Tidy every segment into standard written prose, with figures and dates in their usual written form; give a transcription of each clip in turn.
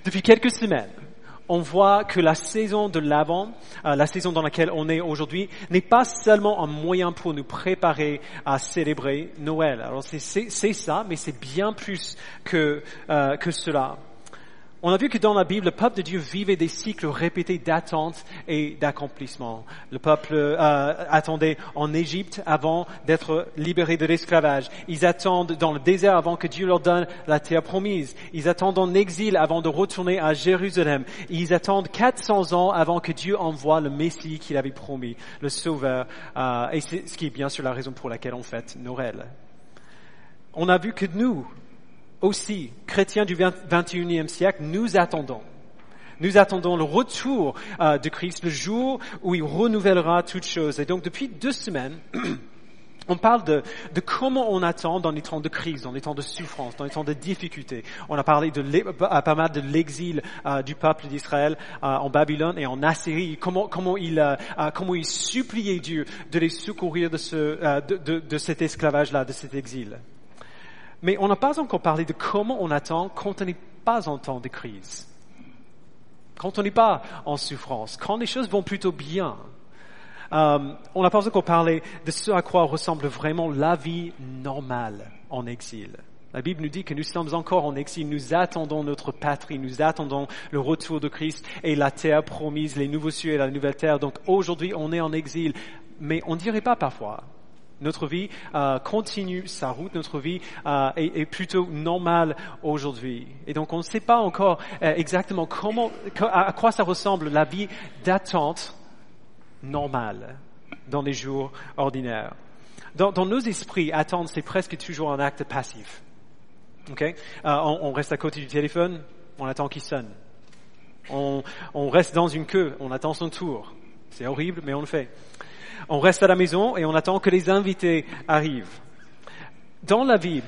Depuis quelques semaines, on voit que la saison de l'Avent, la saison dans laquelle on est aujourd'hui, n'est pas seulement un moyen pour nous préparer à célébrer Noël. Alors c'est ça, mais c'est bien plus que cela. On a vu que dans la Bible, le peuple de Dieu vivait des cycles répétés d'attente et d'accomplissement. Le peuple attendait en Égypte avant d'être libéré de l'esclavage. Ils attendent dans le désert avant que Dieu leur donne la terre promise. Ils attendent en exil avant de retourner à Jérusalem. Ils attendent 400 ans avant que Dieu envoie le Messie qu'il avait promis, le Sauveur. Et c'est ce qui est bien sûr la raison pour laquelle on fête Noël. On a vu que nous aussi, chrétiens du 21e siècle, nous attendons le retour de Christ, le jour où il renouvellera toutes choses. Et donc, depuis 2 semaines, on parle de comment on attend dans les temps de crise, dans les temps de souffrance, dans les temps de difficulté. On a parlé pas mal de l'exil du peuple d'Israël en Babylone et en Assyrie. Comment il suppliait Dieu de les secourir de cet esclavage-là, de cet exil. Mais on n'a pas encore parlé de comment on attend quand on n'est pas en temps de crise, quand on n'est pas en souffrance, quand les choses vont plutôt bien. On n'a pas encore parlé de ce à quoi ressemble vraiment la vie normale en exil. La Bible nous dit que nous sommes encore en exil, nous attendons notre patrie, nous attendons le retour de Christ et la terre promise, les nouveaux cieux et la nouvelle terre. Donc aujourd'hui, on est en exil, mais on ne dirait pas parfois. Notre vie continue sa route, notre vie est plutôt normale aujourd'hui. Et donc on ne sait pas encore exactement à quoi ça ressemble la vie d'attente normale dans les jours ordinaires. Dans nos esprits, attendre, c'est presque toujours un acte passif. Okay? On reste à côté du téléphone, on attend qu'il sonne. On reste dans une queue, on attend son tour. C'est horrible, mais on le fait. On reste à la maison et on attend que les invités arrivent. Dans la vie,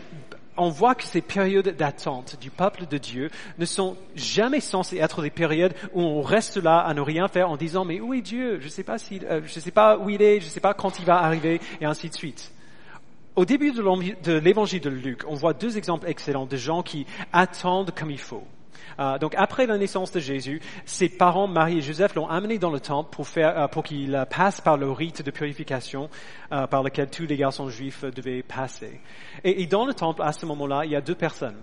on voit que ces périodes d'attente du peuple de Dieu ne sont jamais censées être des périodes où on reste là à ne rien faire en disant « Mais où est Dieu? Je sais pas où il est, je sais pas quand il va arriver, et ainsi de suite. » Au début de l'évangile de Luc, on voit 2 exemples excellents de gens qui attendent comme il faut. Donc après la naissance de Jésus, ses parents, Marie et Joseph, l'ont amené dans le temple pour qu'il passe par le rite de purification par lequel tous les garçons juifs devaient passer. Et dans le temple, à ce moment-là, il y a 2 personnes.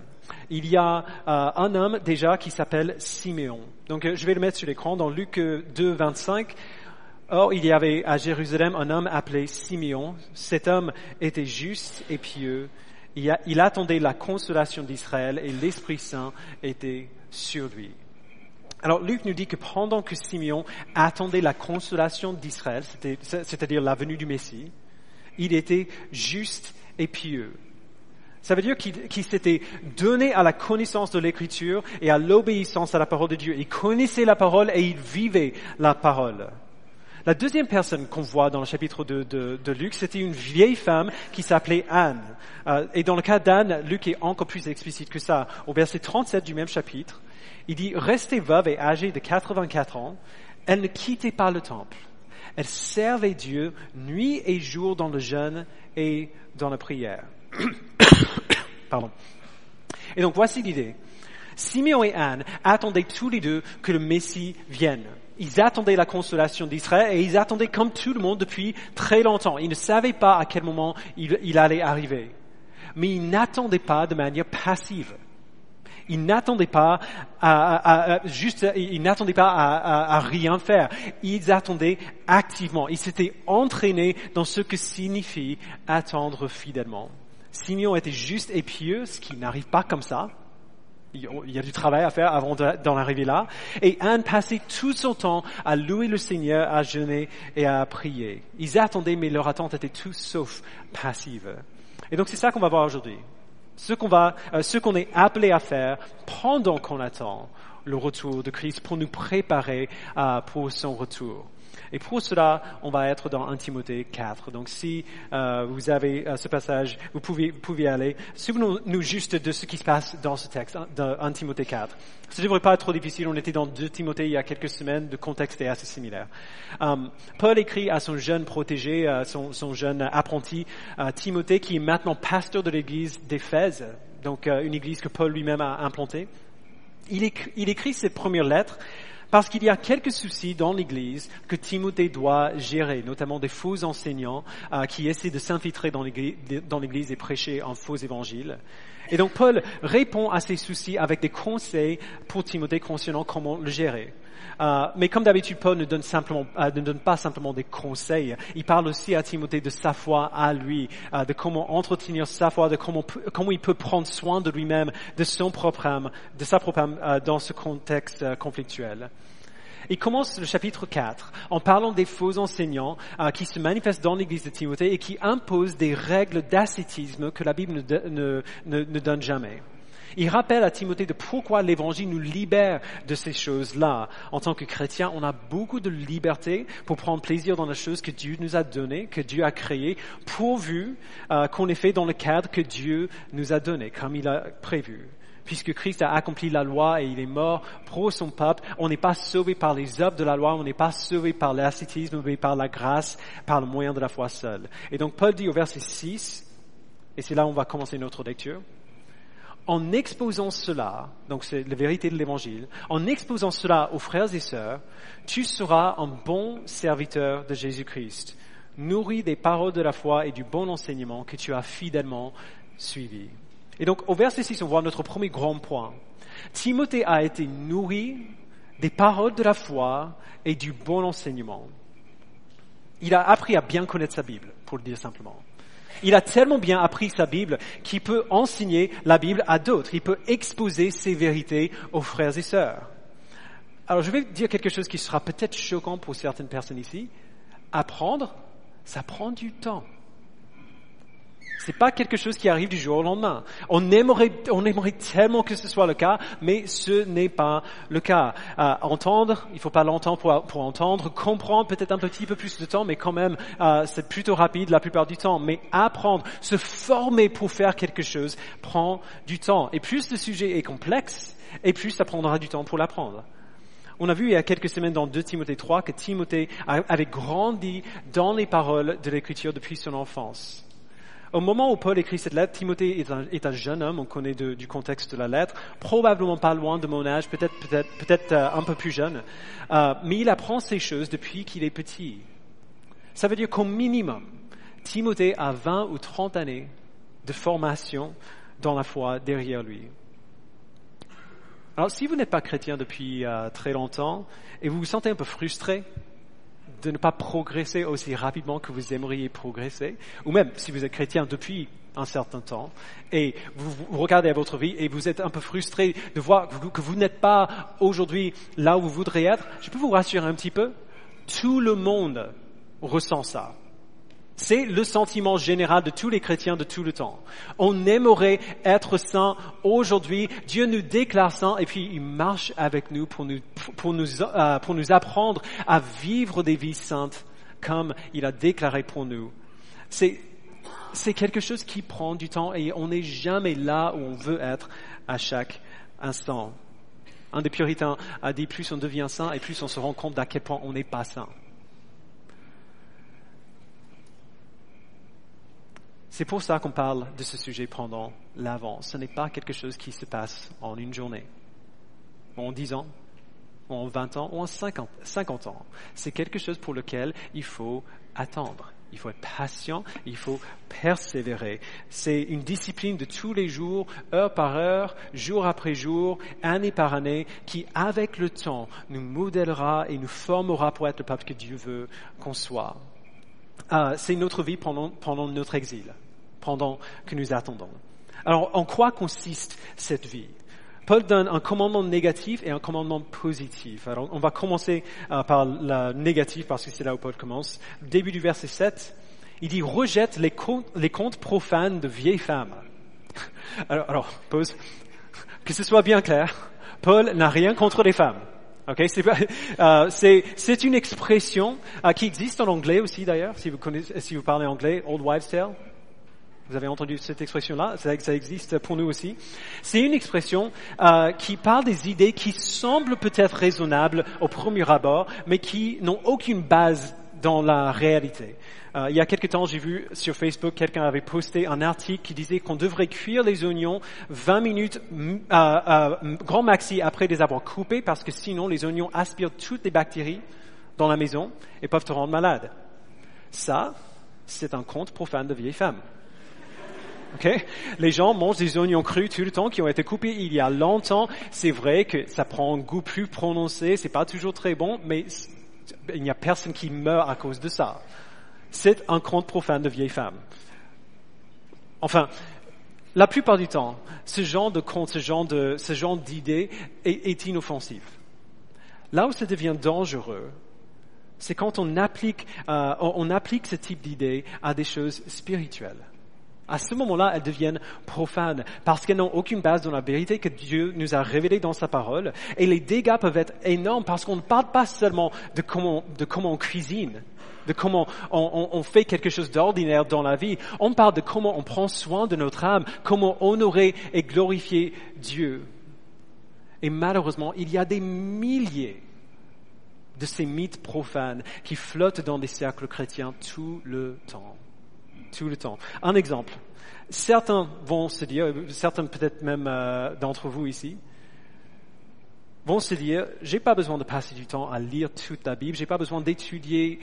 Il y a un homme déjà qui s'appelle Siméon. Donc je vais le mettre sur l'écran dans Luc 2, 25. Or, il y avait à Jérusalem un homme appelé Siméon. Cet homme était juste et pieux. Il attendait la consolation d'Israël et l'Esprit Saint était sur lui. Alors Luc nous dit que pendant que Siméon attendait la consolation d'Israël, c'est-à-dire la venue du Messie, il était juste et pieux. Ça veut dire qu'il s'était donné à la connaissance de l'Écriture et à l'obéissance à la parole de Dieu. Il connaissait la parole et il vivait la parole. La deuxième personne qu'on voit dans le chapitre de Luc, c'était une vieille femme qui s'appelait Anne. Et dans le cas d'Anne, Luc est encore plus explicite que ça. Au verset 37 du même chapitre, il dit « Restée veuve et âgée de 84 ans, elle ne quittait pas le temple. Elle servait Dieu nuit et jour dans le jeûne et dans la prière. » Pardon. Et donc voici l'idée. Siméon et Anne attendaient tous les deux que le Messie vienne. Ils attendaient la consolation d'Israël et ils attendaient comme tout le monde depuis très longtemps. Ils ne savaient pas à quel moment il allait arriver. Mais ils n'attendaient pas de manière passive. Ils n'attendaient pas à rien faire. Ils attendaient activement. Ils s'étaient entraînés dans ce que signifie attendre fidèlement. Simeon était juste et pieux, ce qui n'arrive pas comme ça. Il y a du travail à faire avant d'en arriver là. Et Anne passait tout son temps à louer le Seigneur, à jeûner et à prier. Ils attendaient, mais leur attente était tout sauf passive. Et donc c'est ça qu'on va voir aujourd'hui. Ce qu'on est appelé à faire pendant qu'on attend le retour de Christ pour nous préparer pour son retour. Et pour cela, on va être dans 1 Timothée 4. Donc si vous avez ce passage, vous pouvez aller. Souvenons-nous juste de ce qui se passe dans ce texte, dans 1 Timothée 4. Ça ne devrait pas être trop difficile. On était dans 2 Timothée il y a quelques semaines. Le contexte est assez similaire. Paul écrit à son jeune protégé, son jeune apprenti, Timothée, qui est maintenant pasteur de l'église d'Éphèse, donc une église que Paul lui-même a implantée. Il écrit cette première lettre parce qu'il y a quelques soucis dans l'Église que Timothée doit gérer, notamment des faux enseignants qui essaient de s'infiltrer dans l'Église et prêcher un faux évangile. Et donc Paul répond à ces soucis avec des conseils pour Timothée concernant comment le gérer. Mais comme d'habitude, Paul ne donne pas simplement des conseils. Il parle aussi à Timothée de sa foi à lui, de comment entretenir sa foi, de comment il peut prendre soin de lui-même, de sa propre âme, dans ce contexte conflictuel. Il commence le chapitre 4 en parlant des faux enseignants qui se manifestent dans l'église de Timothée et qui imposent des règles d'ascétisme que la Bible ne donne jamais. Il rappelle à Timothée de pourquoi l'Évangile nous libère de ces choses-là. En tant que chrétien, on a beaucoup de liberté pour prendre plaisir dans les choses que Dieu nous a données, que Dieu a créées, pourvu qu'on les fait dans le cadre que Dieu nous a donné, comme il a prévu. Puisque Christ a accompli la loi et il est mort pour son peuple, on n'est pas sauvé par les œuvres de la loi, on n'est pas sauvé par l'ascétisme, mais par la grâce, par le moyen de la foi seule. Et donc Paul dit au verset 6, et c'est là où on va commencer notre lecture, en exposant cela, donc c'est la vérité de l'Évangile, en exposant cela aux frères et sœurs, tu seras un bon serviteur de Jésus-Christ, nourri des paroles de la foi et du bon enseignement que tu as fidèlement suivi. Et donc, au verset 6, on voit notre premier grand point. Timothée a été nourri des paroles de la foi et du bon enseignement. Il a appris à bien connaître sa Bible, pour le dire simplement. Il a tellement bien appris sa Bible qu'il peut enseigner la Bible à d'autres. Il peut exposer ses vérités aux frères et sœurs. Alors, je vais dire quelque chose qui sera peut-être choquant pour certaines personnes ici. Apprendre, ça prend du temps. C'est pas quelque chose qui arrive du jour au lendemain. On aimerait tellement que ce soit le cas, mais ce n'est pas le cas. Entendre, il faut pas longtemps pour entendre. Comprendre, peut-être un petit peu plus de temps, mais quand même, c'est plutôt rapide la plupart du temps. Mais apprendre, se former pour faire quelque chose prend du temps. Et plus le sujet est complexe, et plus ça prendra du temps pour l'apprendre. On a vu il y a quelques semaines dans 2 Timothée 3 que Timothée avait grandi dans les paroles de l'Écriture depuis son enfance. Au moment où Paul écrit cette lettre, Timothée est un jeune homme, on connaît du contexte de la lettre, probablement pas loin de mon âge, peut-être un peu plus jeune, mais il apprend ces choses depuis qu'il est petit. Ça veut dire qu'au minimum, Timothée a 20 ou 30 années de formation dans la foi derrière lui. Alors, si vous n'êtes pas chrétien depuis très longtemps et vous vous sentez un peu frustré de ne pas progresser aussi rapidement que vous aimeriez progresser, ou même si vous êtes chrétien depuis un certain temps et vous regardez à votre vie et vous êtes un peu frustré de voir que vous n'êtes pas aujourd'hui là où vous voudriez être, je peux vous rassurer un petit peu, tout le monde ressent ça. C'est le sentiment général de tous les chrétiens de tout le temps. On aimerait être saints aujourd'hui. Dieu nous déclare saints et puis il marche avec nous pour nous apprendre à vivre des vies saintes comme il a déclaré pour nous. C'est quelque chose qui prend du temps et on n'est jamais là où on veut être à chaque instant. Un des puritains a dit plus on devient saint et plus on se rend compte d'à quel point on n'est pas saint. C'est pour ça qu'on parle de ce sujet pendant l'Avent. Ce n'est pas quelque chose qui se passe en une journée, en 10 ans, en 20 ans, ou en 50 ans. C'est quelque chose pour lequel il faut attendre. Il faut être patient, il faut persévérer. C'est une discipline de tous les jours, heure par heure, jour après jour, année par année, qui, avec le temps, nous modèlera et nous formera pour être le peuple que Dieu veut qu'on soit. C'est notre vie pendant notre exil, pendant que nous attendons. Alors, en quoi consiste cette vie? Paul donne un commandement négatif et un commandement positif. Alors, on va commencer par le négatif parce que c'est là où Paul commence. Début du verset 7, il dit « Rejette les contes profanes de vieilles femmes ». Alors, pause. Que ce soit bien clair, Paul n'a rien contre les femmes. Okay, c'est une expression qui existe en anglais aussi d'ailleurs, si vous parlez anglais, Old Wives' Tale. Vous avez entendu cette expression-là, ça existe pour nous aussi. C'est une expression qui parle des idées qui semblent peut-être raisonnables au premier abord, mais qui n'ont aucune base dans la réalité. Il y a quelque temps, j'ai vu sur Facebook, quelqu'un avait posté un article qui disait qu'on devrait cuire les oignons 20 minutes grand maxi après les avoir coupés parce que sinon les oignons aspirent toutes les bactéries dans la maison et peuvent te rendre malade. Ça, c'est un conte profane de vieilles femmes. Okay? Les gens mangent des oignons crus tout le temps qui ont été coupés il y a longtemps. C'est vrai que ça prend un goût plus prononcé, c'est pas toujours très bon, mais il n'y a personne qui meurt à cause de ça. C'est un conte profane de vieilles femmes. Enfin, la plupart du temps, ce genre de conte, ce genre d'idée est inoffensif. Là où ça devient dangereux, c'est quand on applique ce type d'idée à des choses spirituelles. À ce moment-là, elles deviennent profanes parce qu'elles n'ont aucune base dans la vérité que Dieu nous a révélée dans sa parole. Et les dégâts peuvent être énormes parce qu'on ne parle pas seulement de comment on cuisine, de comment on fait quelque chose d'ordinaire dans la vie. On parle de comment on prend soin de notre âme, comment honorer et glorifier Dieu. Et malheureusement, il y a des milliers de ces mythes profanes qui flottent dans des cercles chrétiens tout le temps. Tout le temps. Un exemple. Certains vont se dire, certains peut-être même d'entre vous ici, vont se dire, j'ai pas besoin de passer du temps à lire toute la Bible, j'ai pas besoin d'étudier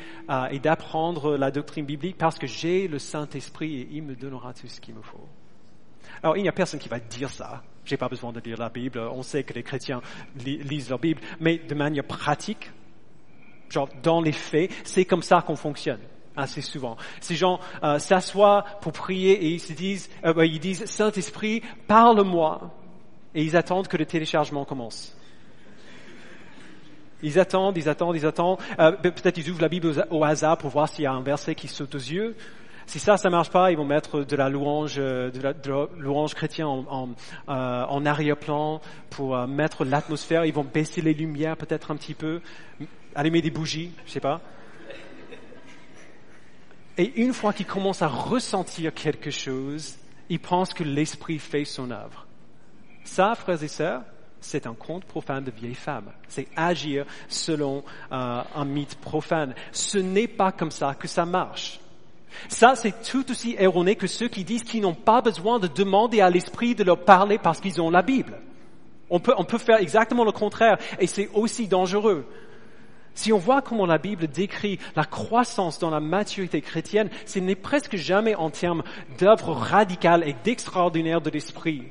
et d'apprendre la doctrine biblique parce que j'ai le Saint-Esprit et il me donnera tout ce qu'il me faut. Alors, il n'y a personne qui va dire ça. J'ai pas besoin de lire la Bible. On sait que les chrétiens lisent leur Bible, mais de manière pratique, genre dans les faits, c'est comme ça qu'on fonctionne. Assez souvent. Ces gens s'assoient pour prier et ils disent Saint-Esprit, parle-moi. Et ils attendent que le téléchargement commence. Ils attendent. Peut-être ils ouvrent la Bible au hasard pour voir s'il y a un verset qui saute aux yeux. Si ça marche pas, ils vont mettre de la louange chrétienne en arrière-plan pour mettre l'atmosphère. Ils vont baisser les lumières peut-être un petit peu, allumer des bougies, je sais pas. Et une fois qu'ils commencent à ressentir quelque chose, ils pensent que l'Esprit fait son œuvre. Ça, frères et sœurs, c'est un conte profane de vieilles femmes. C'est agir selon un mythe profane. Ce n'est pas comme ça que ça marche. Ça, c'est tout aussi erroné que ceux qui disent qu'ils n'ont pas besoin de demander à l'Esprit de leur parler parce qu'ils ont la Bible. On peut faire exactement le contraire et c'est aussi dangereux. Si on voit comment la Bible décrit la croissance dans la maturité chrétienne, ce n'est presque jamais en termes d'œuvre radicale et d'extraordinaire de l'Esprit,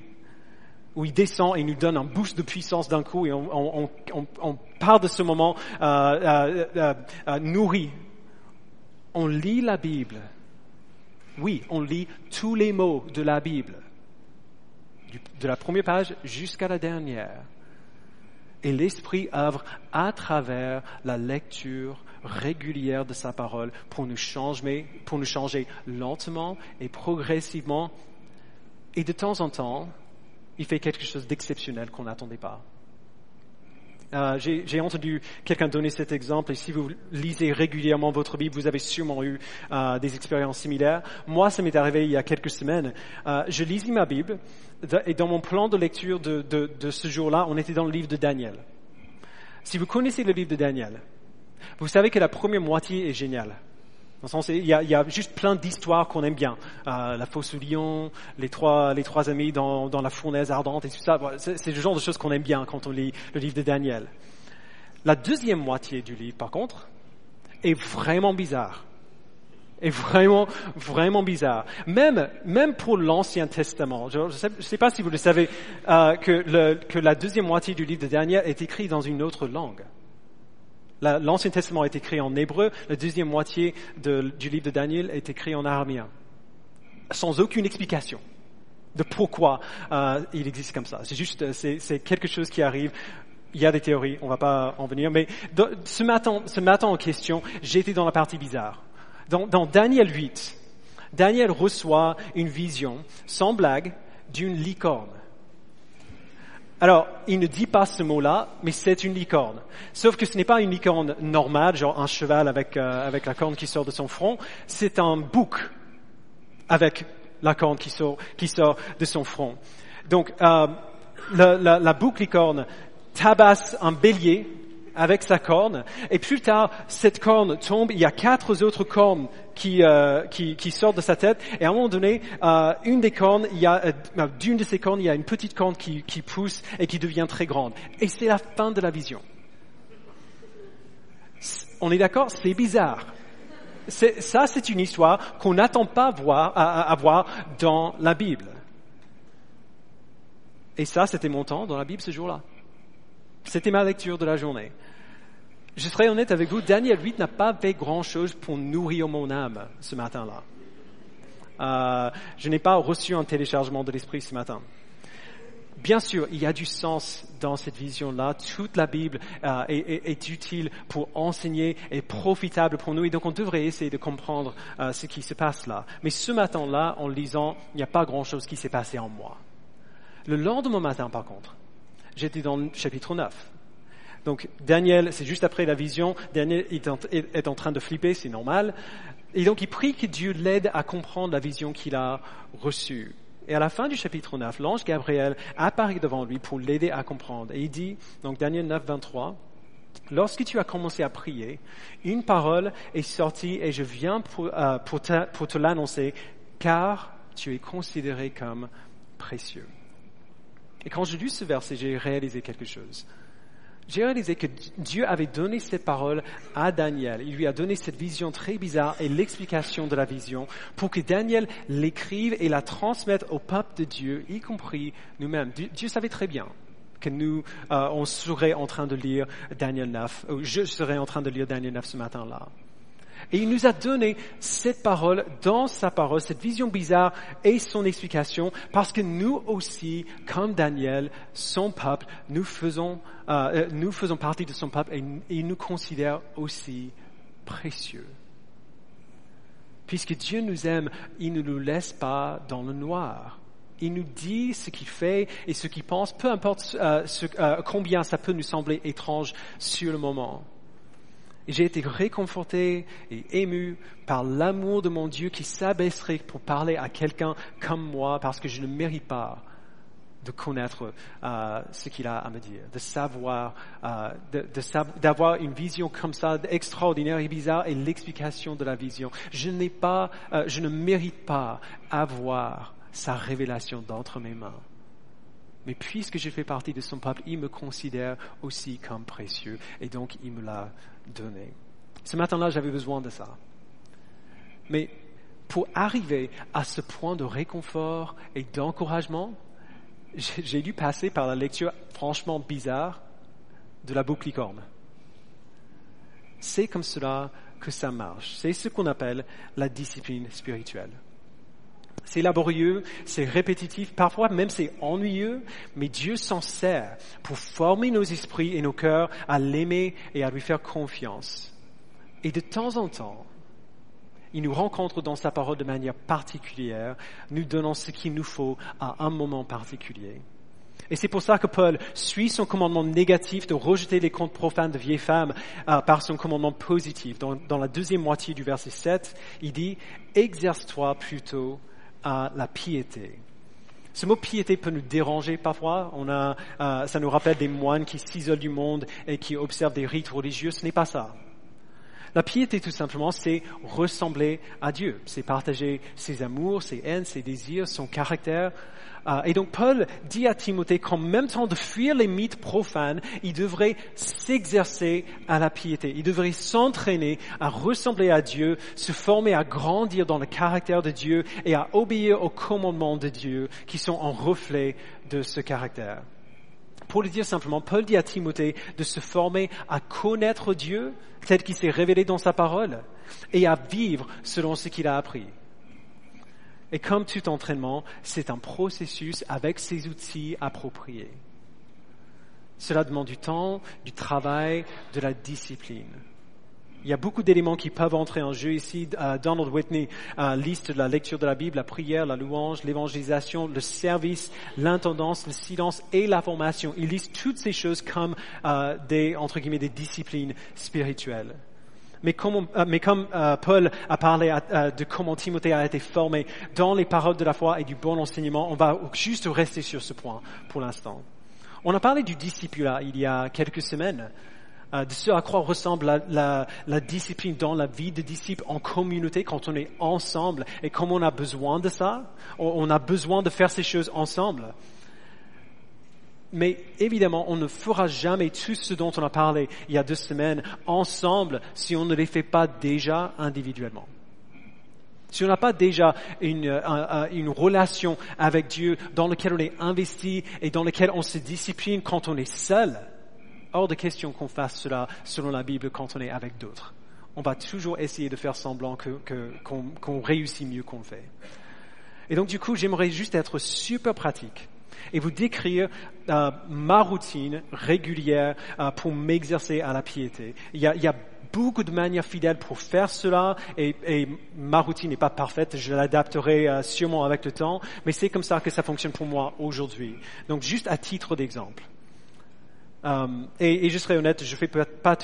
où il descend et nous donne un boost de puissance d'un coup et on part de ce moment nourri. On lit la Bible. Oui, on lit tous les mots de la Bible, de la première page jusqu'à la dernière. Et l'Esprit œuvre à travers la lecture régulière de sa parole pour nous changer lentement et progressivement. Et de temps en temps, il fait quelque chose d'exceptionnel qu'on n'attendait pas. J'ai entendu quelqu'un donner cet exemple, et si vous lisez régulièrement votre Bible, vous avez sûrement eu des expériences similaires. Moi, ça m'est arrivé il y a quelques semaines. Je lisais ma Bible, et dans mon plan de lecture de ce jour-là, on était dans le livre de Daniel. Si vous connaissez le livre de Daniel, vous savez que la première moitié est géniale. Dans le sens, il y a juste plein d'histoires qu'on aime bien. La fosse au lion, les trois amis dans la fournaise ardente et tout ça. C'est le genre de choses qu'on aime bien quand on lit le livre de Daniel. La deuxième moitié du livre, par contre, est vraiment bizarre. Est vraiment, vraiment bizarre. Même pour l'Ancien Testament. Je sais pas si vous le savez, que la deuxième moitié du livre de Daniel est écrite dans une autre langue. L'Ancien Testament est écrit en hébreu, la deuxième moitié du livre de Daniel est écrit en araméen. Sans aucune explication de pourquoi il existe comme ça. C'est juste, c'est quelque chose qui arrive. Il y a des théories, on va pas en venir, mais ce matin en question, j'étais dans la partie bizarre. Dans Daniel 8, Daniel reçoit une vision, sans blague, d'une licorne. Alors, il ne dit pas ce mot-là, mais c'est une licorne. Sauf que ce n'est pas une licorne normale, genre un cheval avec la corne qui sort de son front. C'est un bouc avec la corne qui sort de son front. Donc, la bouc licorne tabasse un bélier avec sa corne. Et plus tard, cette corne tombe. Il y a 4 autres cornes qui sortent de sa tête. Et à un moment donné, d'une de ces cornes, il y a une petite corne qui pousse et qui devient très grande. Et c'est la fin de la vision. On est d'accord? C'est bizarre. C'est une histoire qu'on n'attend pas à voir dans la Bible. Et ça, c'était mon temps dans la Bible ce jour-là. C'était ma lecture de la journée. Je serai honnête avec vous, Daniel 8 n'a pas fait grand-chose pour nourrir mon âme ce matin-là. Je n'ai pas reçu un téléchargement de l'esprit ce matin. Bien sûr, il y a du sens dans cette vision-là. Toute la Bible est utile pour enseigner et profitable pour nous. Et donc, on devrait essayer de comprendre ce qui se passe là. Mais ce matin-là, en lisant, il n'y a pas grand-chose qui s'est passé en moi. Le lendemain matin, par contre, j'étais dans le chapitre 9. Donc, Daniel, c'est juste après la vision. Daniel est en train de flipper, c'est normal. Et donc, il prie que Dieu l'aide à comprendre la vision qu'il a reçue. Et à la fin du chapitre 9, l'ange Gabriel apparaît devant lui pour l'aider à comprendre. Et il dit, donc Daniel 9, 23, « Lorsque tu as commencé à prier, une parole est sortie et je viens pour te l'annoncer, car tu es considéré comme précieux. » Et quand j'ai lu ce verset, j'ai réalisé quelque chose. J'ai réalisé que Dieu avait donné cette parole à Daniel. Il lui a donné cette vision très bizarre et l'explication de la vision pour que Daniel l'écrive et la transmette au peuple de Dieu, y compris nous-mêmes. Dieu savait très bien que nous, on serait en train de lire Daniel 9, ou je serais en train de lire Daniel 9 ce matin-là. Et il nous a donné cette parole dans sa parole, cette vision bizarre et son explication, parce que nous aussi, comme Daniel, son peuple, nous faisons partie de son peuple et il nous considère aussi précieux. Puisque Dieu nous aime, il ne nous laisse pas dans le noir. Il nous dit ce qu'il fait et ce qu'il pense, peu importe combien ça peut nous sembler étrange sur le moment. Et j'ai été réconforté et ému par l'amour de mon Dieu qui s'abaisserait pour parler à quelqu'un comme moi parce que je ne mérite pas de connaître ce qu'il a à me dire, de savoir, d'avoir une vision comme ça extraordinaire et bizarre et l'explication de la vision. Je ne mérite pas avoir sa révélation d'entre mes mains. Mais puisque je fais partie de son peuple, il me considère aussi comme précieux et donc il me l'a donné. Ce matin-là, j'avais besoin de ça. Mais pour arriver à ce point de réconfort et d'encouragement, j'ai dû passer par la lecture franchement bizarre de la boucle licorne. C'est comme cela que ça marche. C'est ce qu'on appelle la discipline spirituelle. C'est laborieux, c'est répétitif, parfois même c'est ennuyeux, mais Dieu s'en sert pour former nos esprits et nos cœurs à l'aimer et à lui faire confiance. Et de temps en temps, il nous rencontre dans sa parole de manière particulière, nous donnant ce qu'il nous faut à un moment particulier. Et c'est pour ça que Paul suit son commandement négatif de rejeter les contes profanes de vieilles femmes par son commandement positif. Dans la deuxième moitié du verset 7, il dit « Exerce-toi plutôt à la piété ». Ce mot piété peut nous déranger parfois. Ça nous rappelle des moines qui s'isolent du monde et qui observent des rites religieux. Ce n'est pas ça. La piété, tout simplement, c'est ressembler à Dieu. C'est partager ses amours, ses haines, ses désirs, son caractère. Et donc, Paul dit à Timothée qu'en même temps de fuir les mythes profanes, il devrait s'exercer à la piété. Il devrait s'entraîner à ressembler à Dieu, se former à grandir dans le caractère de Dieu et à obéir aux commandements de Dieu qui sont en reflet de ce caractère. Pour le dire simplement, Paul dit à Timothée de se former à connaître Dieu tel qu'il s'est révélé dans sa parole et à vivre selon ce qu'il a appris. Et comme tout entraînement, c'est un processus avec ses outils appropriés. Cela demande du temps, du travail, de la discipline. Il y a beaucoup d'éléments qui peuvent entrer en jeu ici. Donald Whitney liste la lecture de la Bible, la prière, la louange, l'évangélisation, le service, l'intendance, le silence et la formation. Il liste toutes ces choses comme entre guillemets, des disciplines spirituelles. Mais comme Paul a parlé de comment Timothée a été formé dans les paroles de la foi et du bon enseignement, on va juste rester sur ce point pour l'instant. On a parlé du discipulat il y a quelques semaines. de ce à quoi ressemble la discipline dans la vie de disciples en communauté quand on est ensemble et comme on a besoin de ça. On a besoin de faire ces choses ensemble. Mais évidemment, on ne fera jamais tout ce dont on a parlé il y a 2 semaines ensemble si on ne les fait pas déjà individuellement. Si on n'a pas déjà une relation avec Dieu dans laquelle on est investi et dans laquelle on se discipline quand on est seul, hors de question qu'on fasse cela selon la Bible quand on est avec d'autres. On va toujours essayer de faire semblant qu'on réussit mieux qu'on le fait. Et donc du coup, j'aimerais juste être super pratique et vous décrire ma routine régulière pour m'exercer à la piété. Il y a beaucoup de manières fidèles pour faire cela et ma routine n'est pas parfaite, je l'adapterai sûrement avec le temps, mais c'est comme ça que ça fonctionne pour moi aujourd'hui. Donc juste à titre d'exemple. Et je serai honnête, je fais pas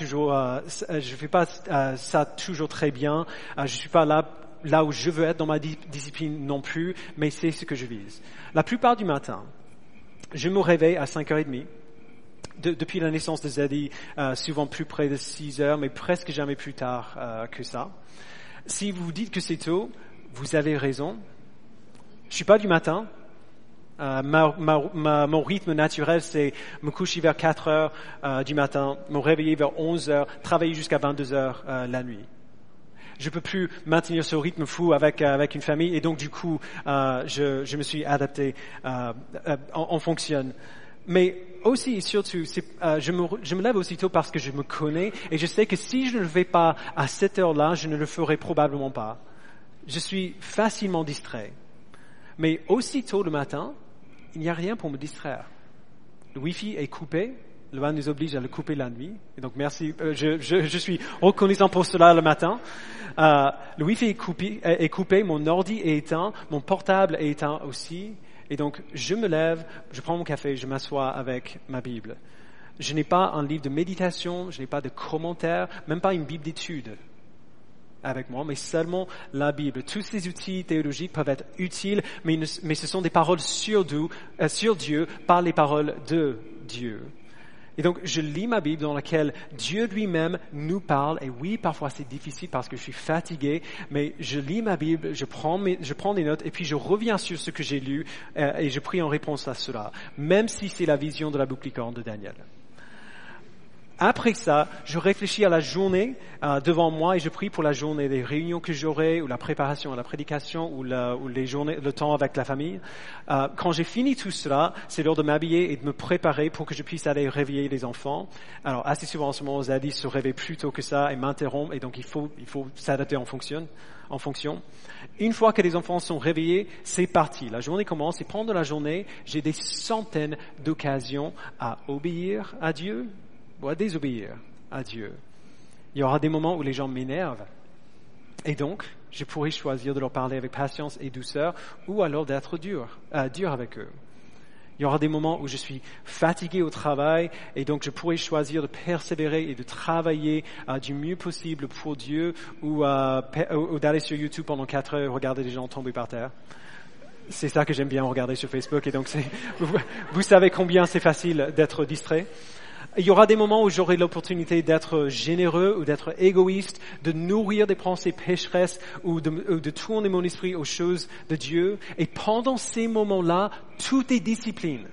ça toujours très bien. Je suis pas là où je veux être dans ma discipline non plus, mais c'est ce que je vise. La plupart du matin, je me réveille à 5h30. Depuis la naissance de Zadie, souvent plus près de 6h, mais presque jamais plus tard que ça. Si vous dites que c'est tôt, vous avez raison. Je suis pas du matin. Mon rythme naturel, c'est me coucher vers 4h du matin, me réveiller vers 11h, travailler jusqu'à 22h la nuit. Je peux plus maintenir ce rythme fou avec une famille et donc du coup, je me suis adapté. On fonctionne. Mais aussi et surtout, je me lève aussitôt parce que je me connais et je sais que si je ne le fais pas à cette heure-là, je ne le ferai probablement pas. Je suis facilement distrait. Mais aussitôt le matin, il n'y a rien pour me distraire. Le Wi-Fi est coupé. Le Loan nous oblige à le couper la nuit. Et donc merci, je suis reconnaissant pour cela le matin. Le Wi-Fi est coupé, mon ordi est éteint, mon portable est éteint aussi. Et donc je me lève, je prends mon café, je m'assois avec ma Bible. Je n'ai pas un livre de méditation, je n'ai pas de commentaires, même pas une Bible d'études avec moi, mais seulement la Bible. Tous ces outils théologiques peuvent être utiles, mais ce sont des paroles sur Dieu, par les paroles de Dieu. Et donc, je lis ma Bible dans laquelle Dieu lui-même nous parle. Et oui, parfois c'est difficile parce que je suis fatigué, mais je lis ma Bible, je prends des notes et puis je reviens sur ce que j'ai lu et je prie en réponse à cela, même si c'est la vision de la boucle licorne de Daniel. Après ça, je réfléchis à la journée devant moi et je prie pour la journée, les réunions que j'aurai ou la préparation à la prédication ou les journées, le temps avec la famille. Quand j'ai fini tout cela, c'est l'heure de m'habiller et de me préparer pour que je puisse aller réveiller les enfants. Alors assez souvent en ce moment, Zadie se réveille plus tôt que ça et m'interrompt et donc il faut s'adapter en fonction. Une fois que les enfants sont réveillés, c'est parti. La journée commence et pendant la journée, j'ai des centaines d'occasions à obéir à Dieu ou à désobéir à Dieu. Il y aura des moments où les gens m'énervent et donc je pourrais choisir de leur parler avec patience et douceur ou alors d'être dur avec eux. Il y aura des moments où je suis fatigué au travail et donc je pourrais choisir de persévérer et de travailler du mieux possible pour Dieu ou d'aller sur YouTube pendant 4 heures et regarder les gens tomber par terre. C'est ça que j'aime bien regarder sur Facebook et donc vous savez combien c'est facile d'être distrait. Il y aura des moments où j'aurai l'opportunité d'être généreux ou d'être égoïste, de nourrir des pensées pécheresses ou de tourner mon esprit aux choses de Dieu. Et pendant ces moments-là, tout est discipline.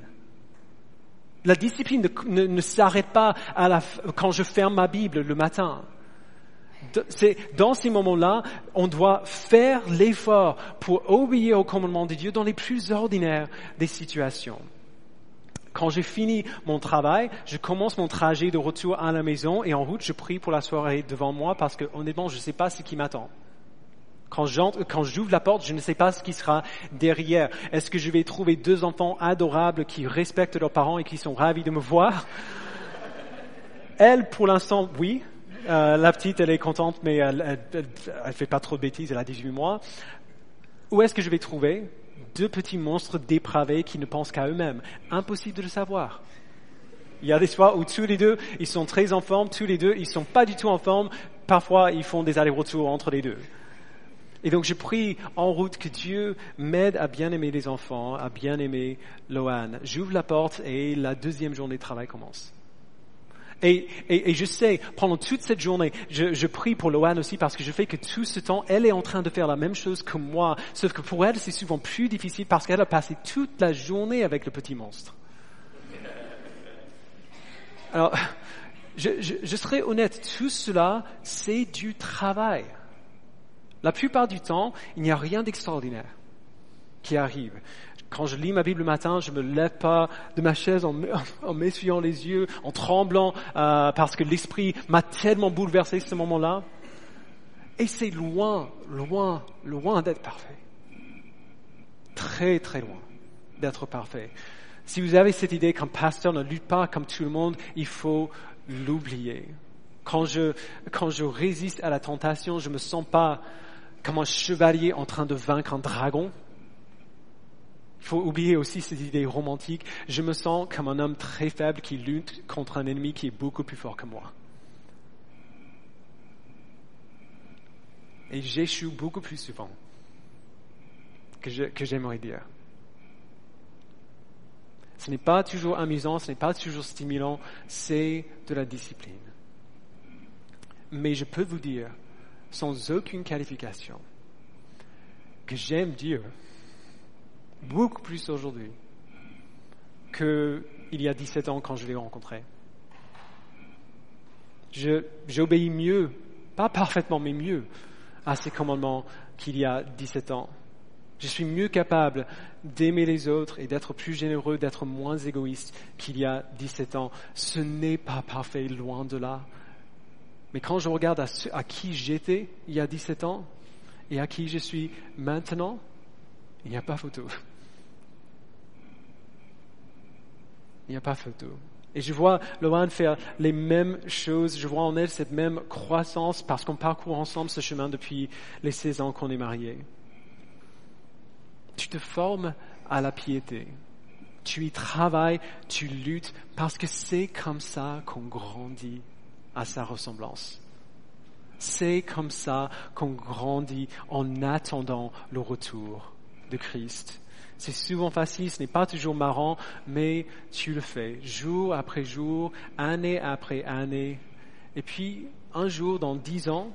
La discipline ne s'arrête pas quand je ferme ma Bible le matin. Dans ces moments-là, on doit faire l'effort pour obéir au commandement de Dieu dans les plus ordinaires des situations. Quand j'ai fini mon travail, je commence mon trajet de retour à la maison et en route, je prie pour la soirée devant moi parce que honnêtement, je ne sais pas ce qui m'attend. Quand j'ouvre la porte, je ne sais pas ce qui sera derrière. Est-ce que je vais trouver 2 enfants adorables qui respectent leurs parents et qui sont ravis de me voir? Elle, pour l'instant, oui. La petite, elle est contente, mais elle fait pas trop de bêtises, elle a 18 mois. Où est-ce que je vais trouver 2 petits monstres dépravés qui ne pensent qu'à eux-mêmes? Impossible de le savoir. Il y a des fois où tous les 2, ils sont très en forme, tous les 2, ils sont pas du tout en forme. Parfois, ils font des allers-retours entre les 2. Et donc, je prie en route que Dieu m'aide à bien aimer les enfants, à bien aimer Loan. J'ouvre la porte et la 2e journée de travail commence. Et je sais, pendant toute cette journée, je prie pour Loane aussi parce que je fais que tout ce temps, elle est en train de faire la même chose que moi. Sauf que pour elle, c'est souvent plus difficile parce qu'elle a passé toute la journée avec le petit monstre. Alors, je serai honnête, tout cela, c'est du travail. La plupart du temps, il n'y a rien d'extraordinaire qui arrive. Quand je lis ma Bible le matin, je me lève pas de ma chaise en m'essuyant les yeux, en tremblant parce que l'esprit m'a tellement bouleversé ce moment-là. Et c'est loin d'être parfait. Très, très loin d'être parfait. Si vous avez cette idée qu'un pasteur ne lutte pas comme tout le monde, il faut l'oublier. Quand je résiste à la tentation, je me sens pas comme un chevalier en train de vaincre un dragon. Il faut oublier aussi ces idées romantiques. Je me sens comme un homme très faible qui lutte contre un ennemi qui est beaucoup plus fort que moi. Et j'échoue beaucoup plus souvent que j'aimerais dire. Ce n'est pas toujours amusant, ce n'est pas toujours stimulant, c'est de la discipline. Mais je peux vous dire, sans aucune qualification, que j'aime Dieu beaucoup plus aujourd'hui qu'il y a 17 ans quand je l'ai rencontré. J'obéis mieux, pas parfaitement, mais mieux, à ses commandements qu'il y a 17 ans. Je suis mieux capable d'aimer les autres et d'être plus généreux, d'être moins égoïste qu'il y a 17 ans. Ce n'est pas parfait, loin de là. Mais quand je regarde à qui j'étais il y a 17 ans et à qui je suis maintenant, il n'y a pas photo. Il n'y a pas photo. Et je vois Loane faire les mêmes choses. Je vois en elle cette même croissance parce qu'on parcourt ensemble ce chemin depuis les 16 ans qu'on est mariés. Tu te formes à la piété. Tu y travailles, tu luttes parce que c'est comme ça qu'on grandit à sa ressemblance. C'est comme ça qu'on grandit en attendant le retour de Christ. C'est souvent facile, ce n'est pas toujours marrant, mais tu le fais jour après jour, année après année. Et puis, un jour, dans 10 ans,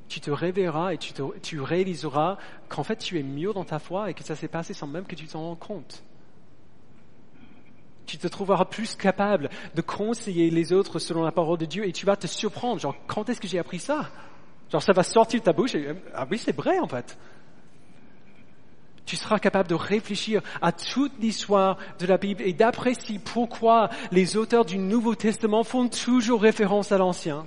tu te réveilleras et tu réaliseras qu'en fait, tu es mieux dans ta foi et que ça s'est passé sans même que tu t'en rends compte. Tu te trouveras plus capable de conseiller les autres selon la parole de Dieu et tu vas te surprendre. Genre, quand est-ce que j'ai appris ça? Genre, ça va sortir de ta bouche et, ah oui, c'est vrai en fait. Tu seras capable de réfléchir à toute l'histoire de la Bible et d'apprécier pourquoi les auteurs du Nouveau Testament font toujours référence à l'Ancien.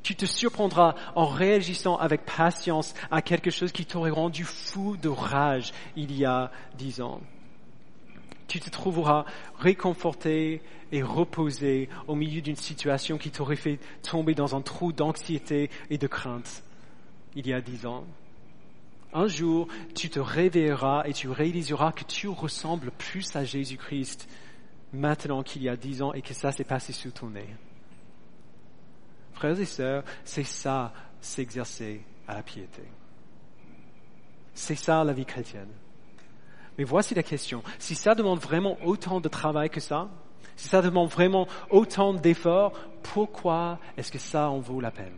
Tu te surprendras en réagissant avec patience à quelque chose qui t'aurait rendu fou de rage il y a 10 ans. Tu te trouveras réconforté et reposé au milieu d'une situation qui t'aurait fait tomber dans un trou d'anxiété et de crainte il y a 10 ans. Un jour, tu te réveilleras et tu réaliseras que tu ressembles plus à Jésus-Christ maintenant qu'il y a 10 ans et que ça s'est passé sous ton nez. Frères et sœurs, c'est ça, s'exercer à la piété. C'est ça la vie chrétienne. Mais voici la question. Si ça demande vraiment autant de travail que ça, si ça demande vraiment autant d'efforts, pourquoi est-ce que ça en vaut la peine?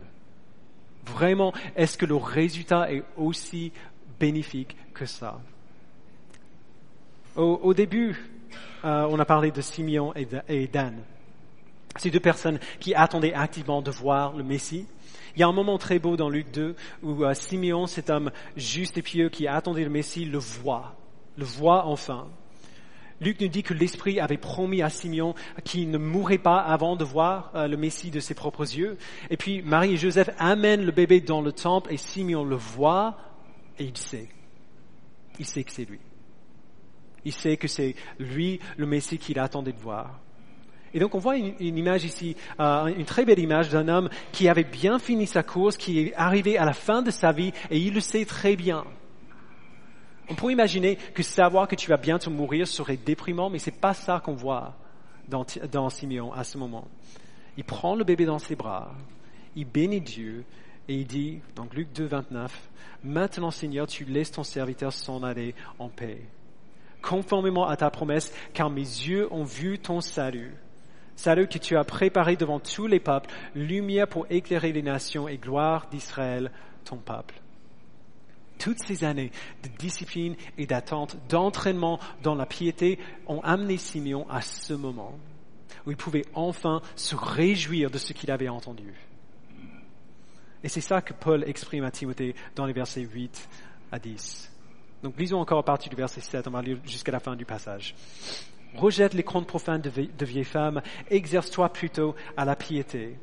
Vraiment, est-ce que le résultat est aussi bénéfique que ça? Au début, on a parlé de Simeon et d'Anne. Ces deux personnes qui attendaient activement de voir le Messie. Il y a un moment très beau dans Luc 2 où Simeon, cet homme juste et pieux qui attendait le Messie, le voit enfin. Luc nous dit que l'Esprit avait promis à Simeon qu'il ne mourrait pas avant de voir le Messie de ses propres yeux. Et puis Marie et Joseph amènent le bébé dans le temple et Simeon le voit et il sait. Il sait que c'est lui. Il sait que c'est lui le Messie qu'il attendait de voir. Et donc on voit une image ici, une très belle image d'un homme qui avait bien fini sa course, qui est arrivé à la fin de sa vie et il le sait très bien. On pourrait imaginer que savoir que tu vas bientôt mourir serait déprimant, mais c'est pas ça qu'on voit dans Simeon à ce moment. Il prend le bébé dans ses bras, il bénit Dieu et il dit, donc Luc 2, 29, « Maintenant Seigneur, tu laisses ton serviteur s'en aller en paix, conformément à ta promesse, car mes yeux ont vu ton salut, Salut que tu as préparé devant tous les peuples, lumière pour éclairer les nations et gloire d'Israël, ton peuple. Toutes ces années de discipline et d'attente, d'entraînement dans la piété ont amené Simeon à ce moment où il pouvait enfin se réjouir de ce qu'il avait entendu. Et c'est ça que Paul exprime à Timothée dans les versets 8 à 10. Donc lisons encore à partir du verset 7, on va lire jusqu'à la fin du passage. Rejette les contes profanes de vieilles femmes, exerce-toi plutôt à la piété.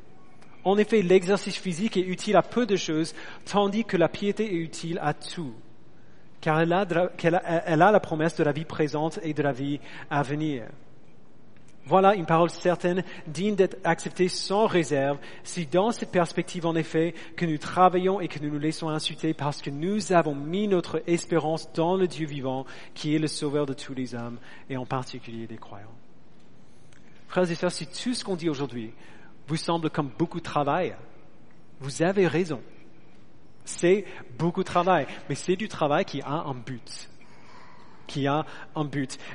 En effet, l'exercice physique est utile à peu de choses, tandis que la piété est utile à tout, car elle a la promesse de la vie présente et de la vie à venir. Voilà une parole certaine, digne d'être acceptée sans réserve, si dans cette perspective, en effet, que nous travaillons et que nous nous laissons insulter parce que nous avons mis notre espérance dans le Dieu vivant, qui est le sauveur de tous les hommes, et en particulier des croyants. Frères et sœurs, si tout ce qu'on dit aujourd'hui vous semble comme beaucoup de travail, vous avez raison. C'est beaucoup de travail, mais c'est du travail qui a un but.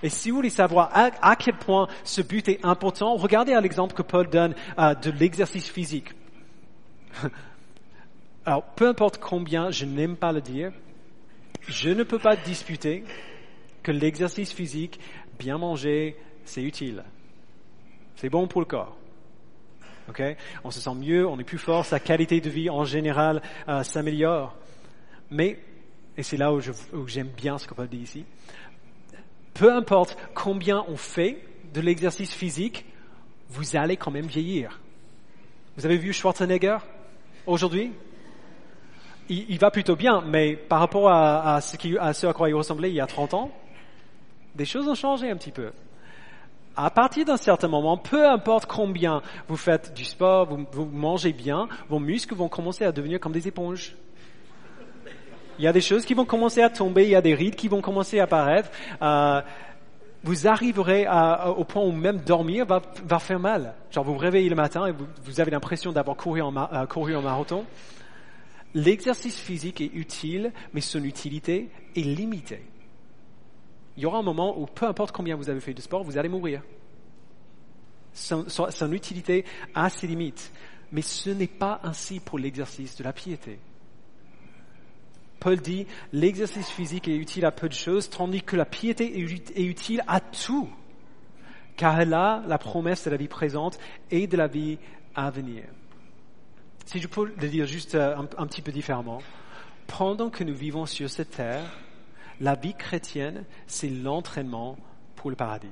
Et si vous voulez savoir à quel point ce but est important, regardez à l'exemple que Paul donne de l'exercice physique. Alors, peu importe combien je n'aime pas le dire, je ne peux pas disputer que l'exercice physique, bien manger, c'est utile. C'est bon pour le corps. Okay? On se sent mieux, on est plus fort, sa qualité de vie en général s'améliore. Mais, et c'est là où j'aime bien ce que Paul dit ici, peu importe combien on fait de l'exercice physique, vous allez quand même vieillir. Vous avez vu Schwarzenegger aujourd'hui? Il va plutôt bien, mais par rapport à ce à quoi il ressemblait il y a 30 ans, des choses ont changé un petit peu. À partir d'un certain moment, peu importe combien vous faites du sport, vous mangez bien, vos muscles vont commencer à devenir comme des éponges. Il y a des choses qui vont commencer à tomber, il y a des rides qui vont commencer à apparaître. Vous arriverez au point où même dormir va faire mal. Genre vous vous réveillez le matin et vous avez l'impression d'avoir couru en marathon. L'exercice physique est utile, mais son utilité est limitée. Il y aura un moment où peu importe combien vous avez fait de sport, vous allez mourir. Son utilité a ses limites. Mais ce n'est pas ainsi pour l'exercice de la piété. Paul dit, l'exercice physique est utile à peu de choses, tandis que la piété est utile à tout, car elle a la promesse de la vie présente et de la vie à venir. Si je peux le dire juste un petit peu différemment, pendant que nous vivons sur cette terre, la vie chrétienne, c'est l'entraînement pour le paradis.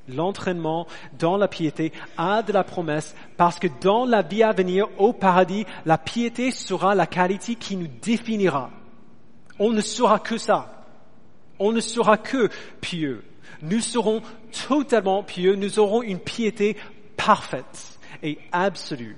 L'entraînement dans la piété a de la promesse parce que dans la vie à venir au paradis, la piété sera la qualité qui nous définira. On ne sera que ça. On ne sera que pieux. Nous serons totalement pieux. Nous aurons une piété parfaite et absolue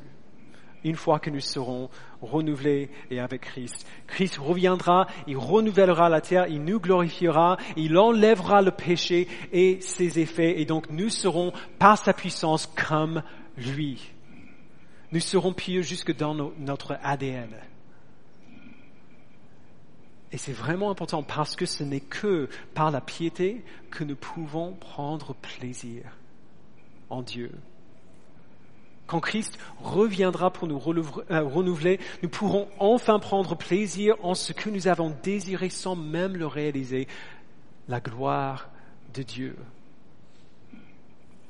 une fois que nous serons renouvelés et avec Christ. Christ reviendra, il renouvellera la terre, il nous glorifiera, il enlèvera le péché et ses effets, et donc nous serons par sa puissance comme lui. Nous serons pieux jusque dans notre ADN. Et c'est vraiment important parce que ce n'est que par la piété que nous pouvons prendre plaisir en Dieu. Quand Christ reviendra pour nous renouveler, nous pourrons enfin prendre plaisir en ce que nous avons désiré sans même le réaliser, la gloire de Dieu.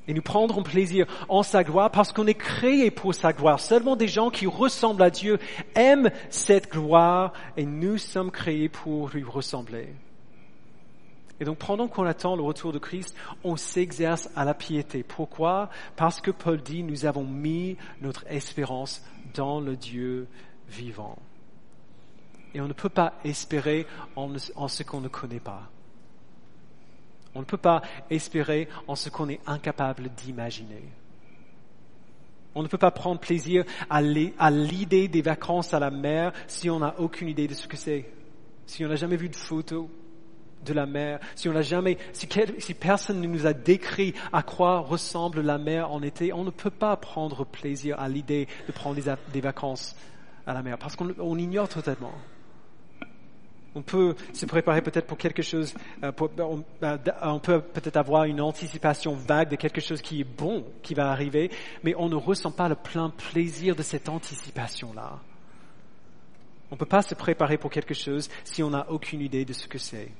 Et nous prendrons plaisir en sa gloire parce qu'on est créé pour sa gloire. Seulement des gens qui ressemblent à Dieu aiment cette gloire et nous sommes créés pour lui ressembler. Et donc, pendant qu'on attend le retour de Christ, on s'exerce à la piété. Pourquoi? Parce que Paul dit, nous avons mis notre espérance dans le Dieu vivant. Et on ne peut pas espérer en ce qu'on ne connaît pas. On ne peut pas espérer en ce qu'on est incapable d'imaginer. On ne peut pas prendre plaisir à l'idée des vacances à la mer si on n'a aucune idée de ce que c'est. Si on n'a jamais vu de photos de la mer, si personne ne nous a décrit à quoi ressemble la mer en été, on ne peut pas prendre plaisir à l'idée de prendre des vacances à la mer parce qu'on ignore totalement. On peut se préparer peut-être pour quelque chose, on peut peut-être avoir une anticipation vague de quelque chose qui est bon, qui va arriver, mais on ne ressent pas le plein plaisir de cette anticipation-là. On ne peut pas se préparer pour quelque chose si on n'a aucune idée de ce que c'est.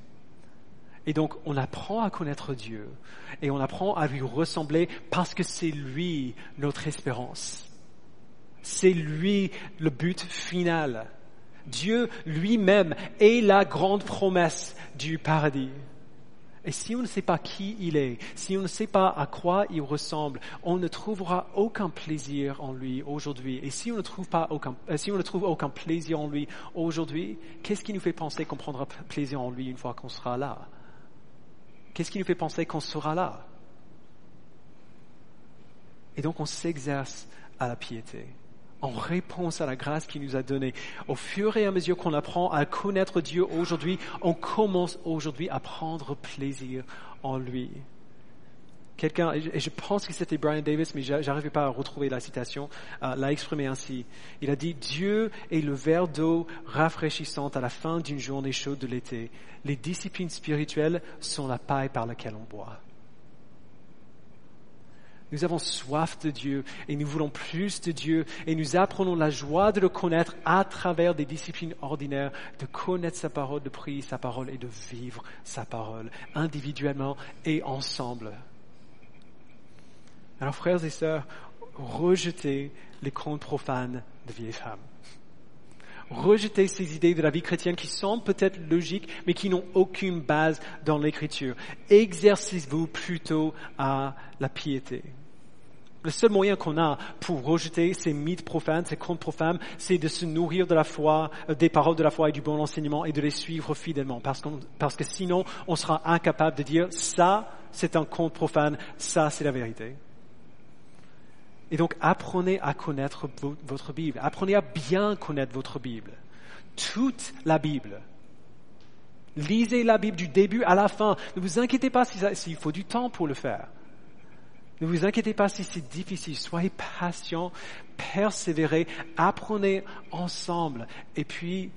Et donc, on apprend à connaître Dieu et on apprend à lui ressembler parce que c'est lui notre espérance. C'est lui le but final. Dieu lui-même est la grande promesse du paradis. Et si on ne sait pas qui il est, si on ne sait pas à quoi il ressemble, on ne trouvera aucun plaisir en lui aujourd'hui. Et si on ne trouve aucun plaisir en lui aujourd'hui, qu'est-ce qui nous fait penser qu'on prendra plaisir en lui une fois qu'on sera là? Qu'est-ce qui nous fait penser qu'on sera là? Et donc on s'exerce à la piété, en réponse à la grâce qu'il nous a donnée. Au fur et à mesure qu'on apprend à connaître Dieu aujourd'hui, on commence aujourd'hui à prendre plaisir en lui. Quelqu'un, et je pense que c'était Brian Davis, mais j'arrivais pas à retrouver la citation, l'a exprimé ainsi. Il a dit: Dieu est le verre d'eau rafraîchissante à la fin d'une journée chaude de l'été. Les disciplines spirituelles sont la paille par laquelle on boit. Nous avons soif de Dieu et nous voulons plus de Dieu et nous apprenons la joie de le connaître à travers des disciplines ordinaires, de connaître sa parole, de prier sa parole et de vivre sa parole individuellement et ensemble. Alors frères et sœurs, rejetez les contes profanes de vieilles femmes. Rejetez ces idées de la vie chrétienne qui semblent peut-être logiques, mais qui n'ont aucune base dans l'Écriture. Exercez-vous plutôt à la piété. Le seul moyen qu'on a pour rejeter ces mythes profanes, ces contes profanes, c'est de se nourrir de la foi, des paroles de la foi et du bon enseignement et de les suivre fidèlement. Parce que sinon, on sera incapable de dire ça, c'est un conte profane, ça, c'est la vérité. Et donc, apprenez à connaître votre Bible. Apprenez à bien connaître votre Bible. Toute la Bible. Lisez la Bible du début à la fin. Ne vous inquiétez pas s'il faut du temps pour le faire. Ne vous inquiétez pas si c'est difficile. Soyez patients, persévérez, apprenez ensemble. Et puis,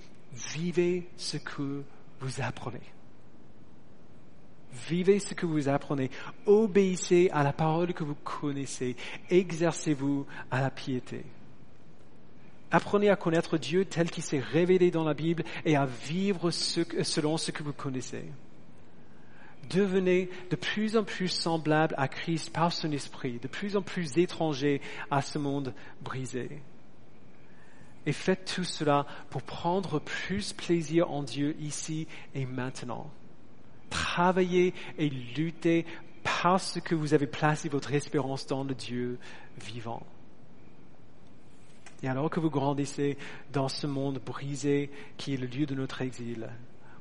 vivez ce que vous apprenez. Vivez ce que vous apprenez. Obéissez à la parole que vous connaissez. Exercez-vous à la piété. Apprenez à connaître Dieu tel qu'il s'est révélé dans la Bible et à vivre selon ce que vous connaissez. Devenez de plus en plus semblable à Christ par son esprit, de plus en plus étranger à ce monde brisé. Et faites tout cela pour prendre plus plaisir en Dieu ici et maintenant. Travaillez et luttez parce que vous avez placé votre espérance dans le Dieu vivant. Et alors que vous grandissez dans ce monde brisé qui est le lieu de notre exil,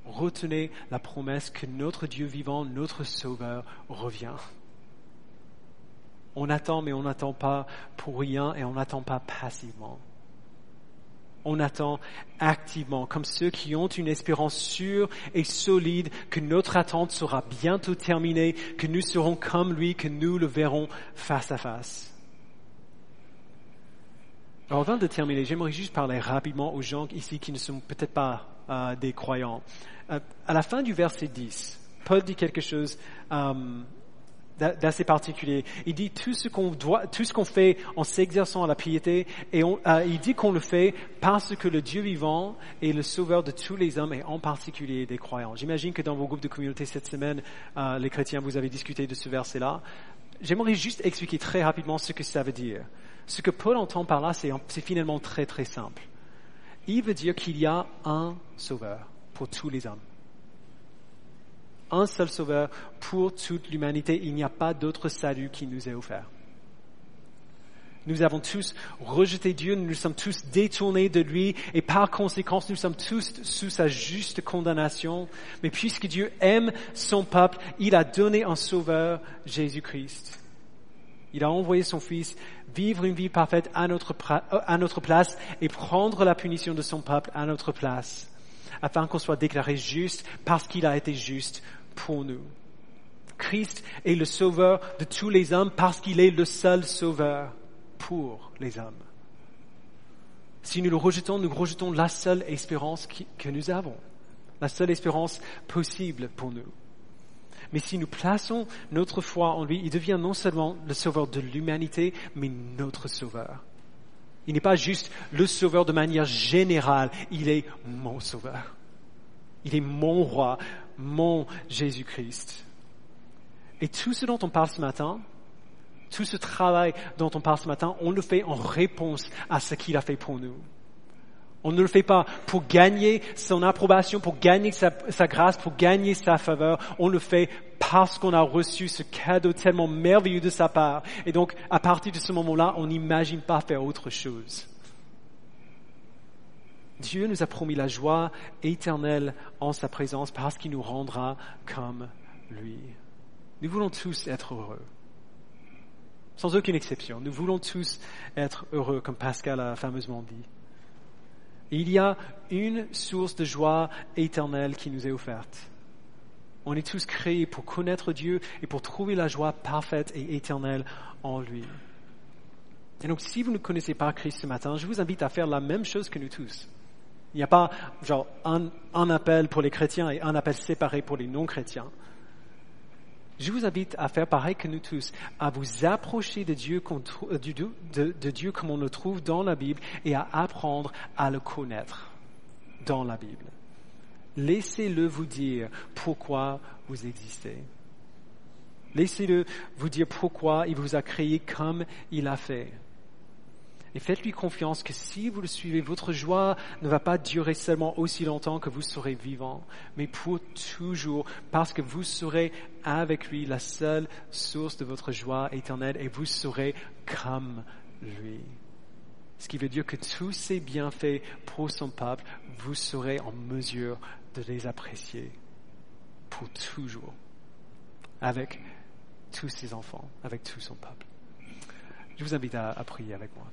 retenez la promesse que notre Dieu vivant, notre Sauveur, revient. On attend, mais on n'attend pas pour rien et on n'attend pas passivement. On attend activement, comme ceux qui ont une espérance sûre et solide, que notre attente sera bientôt terminée, que nous serons comme lui, que nous le verrons face à face. Alors, avant de terminer, j'aimerais juste parler rapidement aux gens ici qui ne sont peut-être pas des croyants. À la fin du verset 10, Paul dit quelque chose d'assez particulier. Il dit tout ce qu'on fait en s'exerçant à la piété, et il dit qu'on le fait parce que le Dieu vivant est le sauveur de tous les hommes et en particulier des croyants. J'imagine que dans vos groupes de communauté cette semaine, les chrétiens, vous avez discuté de ce verset-là. J'aimerais juste expliquer très rapidement ce que ça veut dire. Ce que Paul entend par là, c'est finalement très très simple. Il veut dire qu'il y a un sauveur pour tous les hommes. Un seul sauveur pour toute l'humanité. Il n'y a pas d'autre salut qui nous est offert. Nous avons tous rejeté Dieu, nous nous sommes tous détournés de lui et par conséquent, nous sommes tous sous sa juste condamnation. Mais puisque Dieu aime son peuple, il a donné un sauveur, Jésus-Christ. Il a envoyé son Fils vivre une vie parfaite à notre place et prendre la punition de son peuple à notre place, afin qu'on soit déclaré juste parce qu'il a été juste pour nous. Christ est le sauveur de tous les hommes parce qu'il est le seul sauveur pour les hommes. Si nous le rejetons, nous rejetons la seule espérance que nous avons. la seule espérance possible pour nous. Mais si nous plaçons notre foi en lui, il devient non seulement le sauveur de l'humanité, mais notre sauveur. Il n'est pas juste le sauveur de manière générale, il est mon sauveur. Il est mon roi, mon Jésus-Christ. Et tout ce dont on parle ce matin, tout ce travail dont on parle ce matin, on le fait en réponse à ce qu'il a fait pour nous. On ne le fait pas pour gagner son approbation, pour gagner sa grâce, pour gagner sa faveur. On le fait parce qu'on a reçu ce cadeau tellement merveilleux de sa part. Et donc, à partir de ce moment-là, on n'imagine pas faire autre chose. Dieu nous a promis la joie éternelle en sa présence parce qu'il nous rendra comme lui. Nous voulons tous être heureux. Sans aucune exception. Nous voulons tous être heureux, comme Pascal a fameusement dit. Il y a une source de joie éternelle qui nous est offerte. On est tous créés pour connaître Dieu et pour trouver la joie parfaite et éternelle en lui. Et donc, si vous ne connaissez pas Christ ce matin, je vous invite à faire la même chose que nous tous. Il n'y a pas un appel pour les chrétiens et un appel séparé pour les non-chrétiens. Je vous invite à faire pareil que nous tous, à vous approcher de Dieu, de Dieu comme on le trouve dans la Bible et à apprendre à le connaître dans la Bible. Laissez-le vous dire pourquoi vous existez. Laissez-le vous dire pourquoi il vous a créé comme il a fait. Et faites-lui confiance que si vous le suivez, votre joie ne va pas durer seulement aussi longtemps que vous serez vivant, mais pour toujours, parce que vous serez avec lui la seule source de votre joie éternelle et vous serez comme lui. Ce qui veut dire que tous ces bienfaits pour son peuple, vous serez en mesure de les apprécier pour toujours, avec tous ses enfants, avec tout son peuple. Je vous invite à prier avec moi.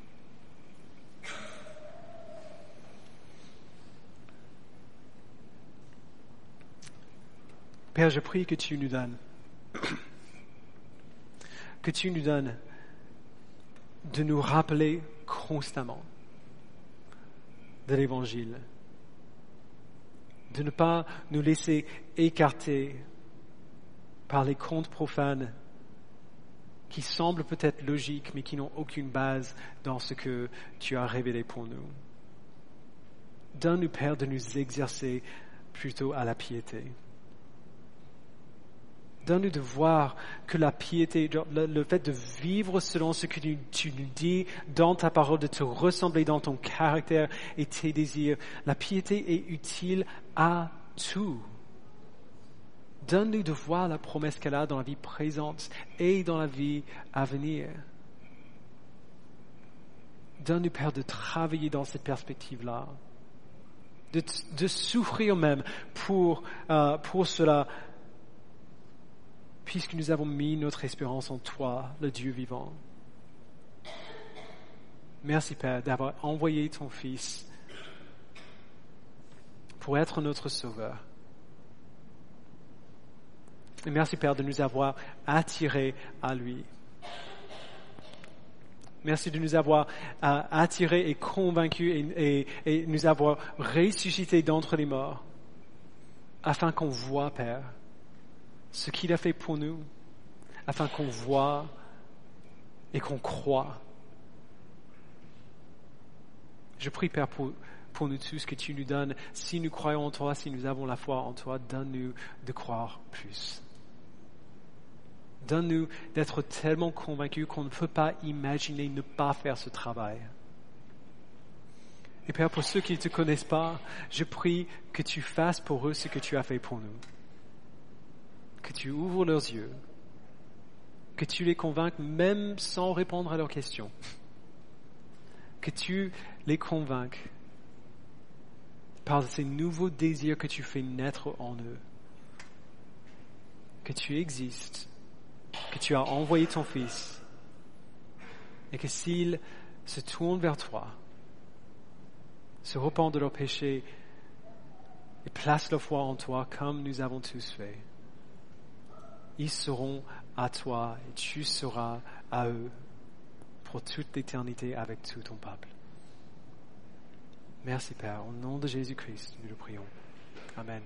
Père, je prie que tu nous donnes de nous rappeler constamment de l'Évangile, de ne pas nous laisser écarter par les contes profanes qui semblent peut-être logiques, mais qui n'ont aucune base dans ce que tu as révélé pour nous. Donne-nous, Père, de nous exercer plutôt à la piété. Donne-nous de voir que la piété, le fait de vivre selon ce que tu nous dis dans ta parole, de te ressembler dans ton caractère et tes désirs, la piété est utile à tout. Donne-nous de voir la promesse qu'elle a dans la vie présente et dans la vie à venir. Donne-nous, Père, de travailler dans cette perspective-là, de souffrir même pour cela, puisque nous avons mis notre espérance en toi, le Dieu vivant. Merci, Père, d'avoir envoyé ton Fils pour être notre Sauveur. Et merci, Père, de nous avoir attirés à lui. Merci de nous avoir attirés et convaincus et nous avoir ressuscités d'entre les morts, afin qu'on voie, Père, ce qu'il a fait pour nous, afin qu'on voie et qu'on croie. Je prie, Père, pour nous tous, que tu nous donnes, si nous croyons en toi, si nous avons la foi en toi, donne-nous de croire plus. Donne-nous d'être tellement convaincus qu'on ne peut pas imaginer ne pas faire ce travail. Et Père, pour ceux qui ne te connaissent pas, je prie que tu fasses pour eux ce que tu as fait pour nous. Que tu ouvres leurs yeux, que tu les convainques même sans répondre à leurs questions. Que tu les convainques par ces nouveaux désirs que tu fais naître en eux. Que tu existes, que tu as envoyé ton Fils, et que s'ils se tournent vers toi, se repentent de leurs péchés et placent leur foi en toi comme nous avons tous fait, ils seront à toi et tu seras à eux pour toute l'éternité avec tout ton peuple. Merci, Père, au nom de Jésus-Christ, nous le prions. Amen.